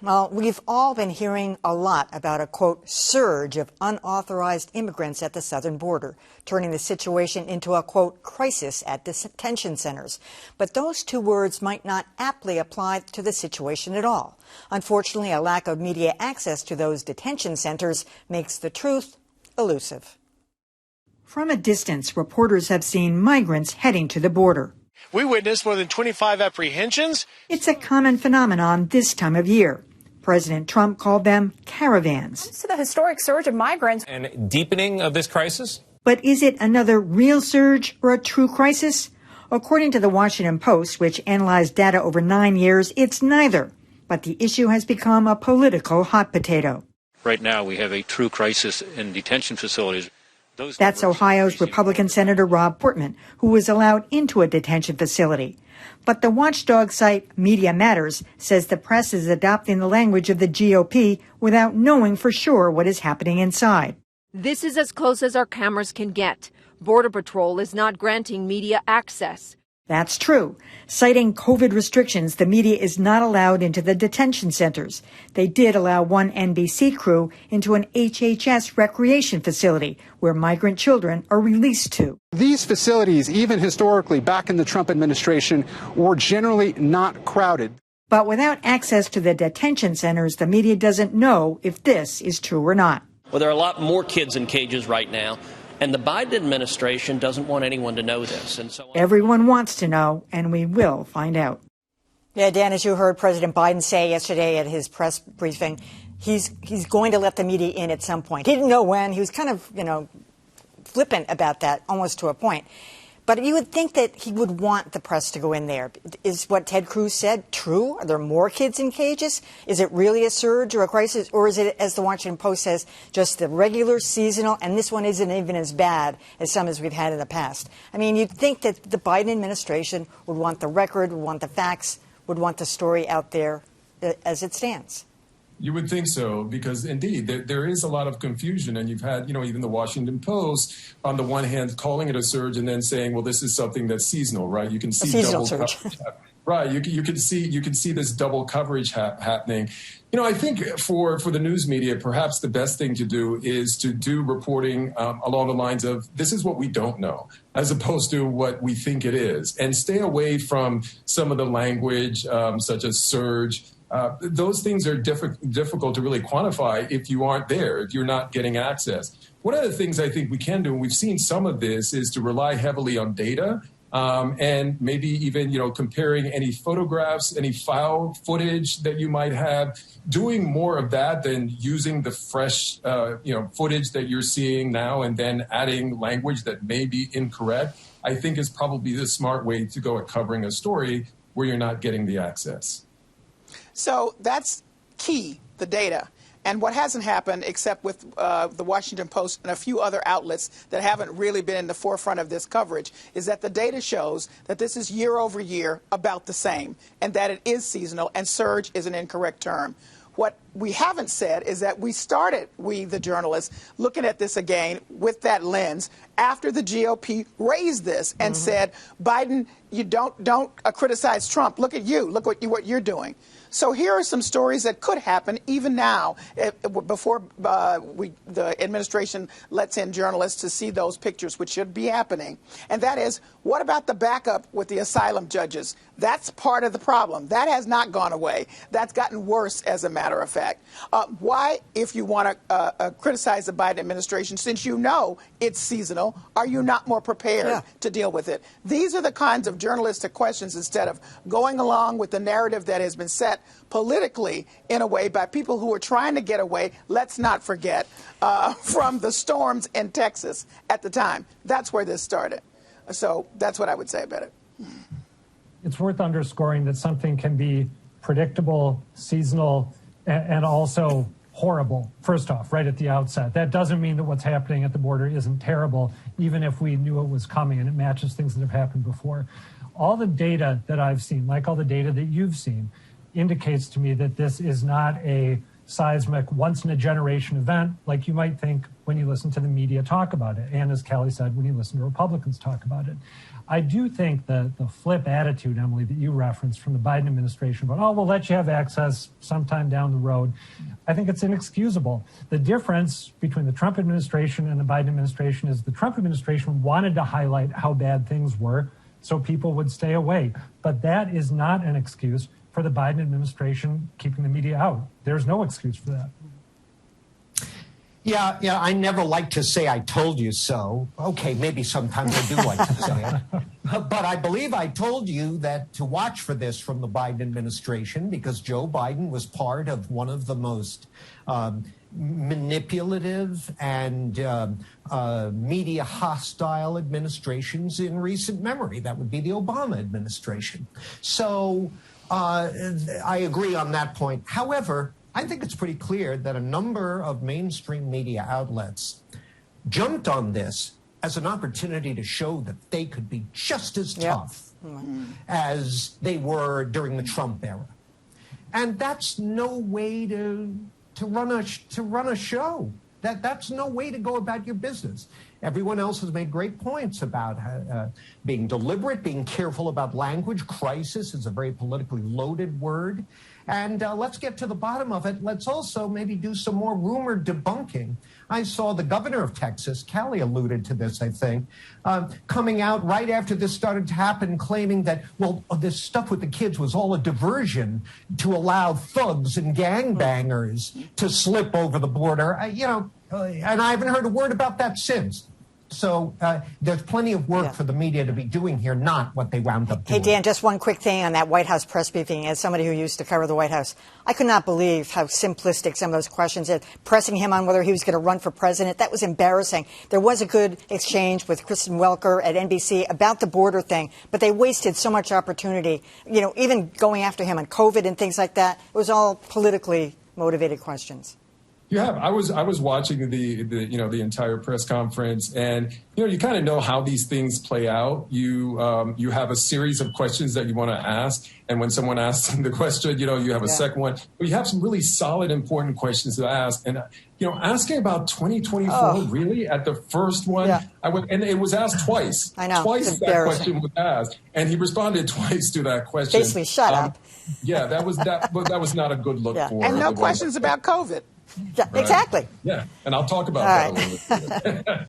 Well, we've all been hearing a lot about a, quote, surge of unauthorized immigrants at the southern border, turning the situation into a, quote, crisis at detention centers. But those two words might not aptly apply to the situation at all. Unfortunately, a lack of media access to those detention centers makes the truth elusive. From a distance, reporters have seen migrants heading to the border. We witnessed more than 25 apprehensions. It's a common phenomenon this time of year. President Trump called them caravans. To the historic surge of migrants. And deepening of this crisis? But is it another real surge or a true crisis? According to the Washington Post, which analyzed data over 9 years, it's neither. But the issue has become a political hot potato. Right now, we have a true crisis in detention facilities. That's Ohio's Republican Senator Rob Portman, who was allowed into a detention facility. But the watchdog site Media Matters says the press is adopting the language of the GOP without knowing for sure what is happening inside. This is as close as our cameras can get. Border Patrol is not granting media access. That's true. Citing COVID restrictions, the media is not allowed into the detention centers. They did allow one NBC crew into an HHS recreation facility where migrant children are released to. These facilities, even historically back in the Trump administration, were generally not crowded. But without access to the detention centers, the media doesn't know if this is true or not. Well, there are a lot more kids in cages right now. And the Biden administration doesn't want anyone to know this. And so everyone wants to know, and we will find out. Yeah, Dan, as you heard President Biden say yesterday at his press briefing, he's going to let the media in at some point. He didn't know when. He was kind of, flippant about that, almost to a point. But you would think that he would want the press to go in there. Is what Ted Cruz said true? Are there more kids in cages? Is it really a surge or a crisis? Or is it, as the Washington Post says, just the regular seasonal, and this one isn't even as bad as some as we've had in the past? I mean, you'd think that the Biden administration would want the record, would want the facts, would want the story out there as it stands. You would think so, because indeed there is a lot of confusion, and you've had, even the Washington Post on the one hand calling it a surge and then saying, well, this is something that's seasonal, right? You can see seasonal surge. Right. You can see this double coverage happening. I think for the news media, perhaps the best thing to do is to do reporting along the lines of this is what we don't know, as opposed to what we think it is, and stay away from some of the language such as surge. Those things are difficult to really quantify if you aren't there, if you're not getting access. One of the things I think we can do, and we've seen some of this, is to rely heavily on data and maybe even, comparing any photographs, any file footage that you might have, doing more of that than using the fresh, footage that you're seeing now and then adding language that may be incorrect, I think is probably the smart way to go at covering a story where you're not getting the access. So that's key, the data. And what hasn't happened, except with the Washington Post and a few other outlets that haven't really been in the forefront of this coverage, is that the data shows that this is year over year about the same, and that it is seasonal, and surge is an incorrect term. What we haven't said is that we started, the journalists, looking at this again with that lens after the GOP raised this and said, Biden, you don't criticize Trump. Look at you. Look what you're doing. So here are some stories that could happen even now before the administration lets in journalists to see those pictures, which should be happening. And that is, what about the backup with the asylum judges? That's part of the problem. That has not gone away. That's gotten worse, as a matter of fact. Why, if you want to criticize the Biden administration, since you know it's seasonal, are you not more prepared to deal with it? These are the kinds of journalistic questions, instead of going along with the narrative that has been set politically in a way by people who are trying to get away, let's not forget, from the storms in Texas at the time. That's where this started. So that's what I would say about it. It's worth underscoring that something can be predictable, seasonal, and also horrible, first off, right at the outset. That doesn't mean that what's happening at the border isn't terrible, even if we knew it was coming and it matches things that have happened before. All the data that I've seen, like all the data that you've seen, indicates to me that this is not a seismic, once-in-a-generation event like you might think when you listen to the media talk about it, and as Callie said, when you listen to Republicans talk about it. I do think the flip attitude, Emily, that you referenced from the Biden administration about, oh, we'll let you have access sometime down the road, I think it's inexcusable. The difference between the Trump administration and the Biden administration is the Trump administration wanted to highlight how bad things were so people would stay away. But that is not an excuse for the Biden administration keeping the media out. There's no excuse for that. Yeah, I never like to say I told you so. Okay, maybe sometimes I do like to say it. But I believe I told you that to watch for this from the Biden administration, because Joe Biden was part of one of the most manipulative and media hostile administrations in recent memory. That would be the Obama administration. So I agree on that point. However, I think it's pretty clear that a number of mainstream media outlets jumped on this as an opportunity to show that they could be just as tough as they were during the Trump era. And that's no way to run a show. That's no way to go about your business. Everyone else has made great points about being deliberate, being careful about language. Crisis is a very politically loaded word. And let's get to the bottom of it. Let's also maybe do some more rumor debunking. I saw the governor of Texas, Callie alluded to this, I think, coming out right after this started to happen, claiming that, well, this stuff with the kids was all a diversion to allow thugs and gangbangers to slip over the border. And I haven't heard a word about that since. So there's plenty of work for the media to be doing here, not what they wound up doing. Hey, Dan, just one quick thing on that White House press briefing. As somebody who used to cover the White House, I could not believe how simplistic some of those questions are, pressing him on whether he was going to run for president. That was embarrassing. There was a good exchange with Kristen Welker at NBC about the border thing, but they wasted so much opportunity, even going after him on COVID and things like that. It was all politically motivated questions. Yeah, I was watching the entire press conference, and you kind of know how these things play out. You have a series of questions that you want to ask, and when someone asks the question, you have a second one. But you have some really solid, important questions to ask, and asking about 2024 really at the first one, and it was asked twice. I know, twice that question was asked, and he responded twice to that question. Basically, shut up. Yeah, that was not a good look for. And no questions about COVID. Yeah, exactly. Yeah, and I'll talk about that a little bit.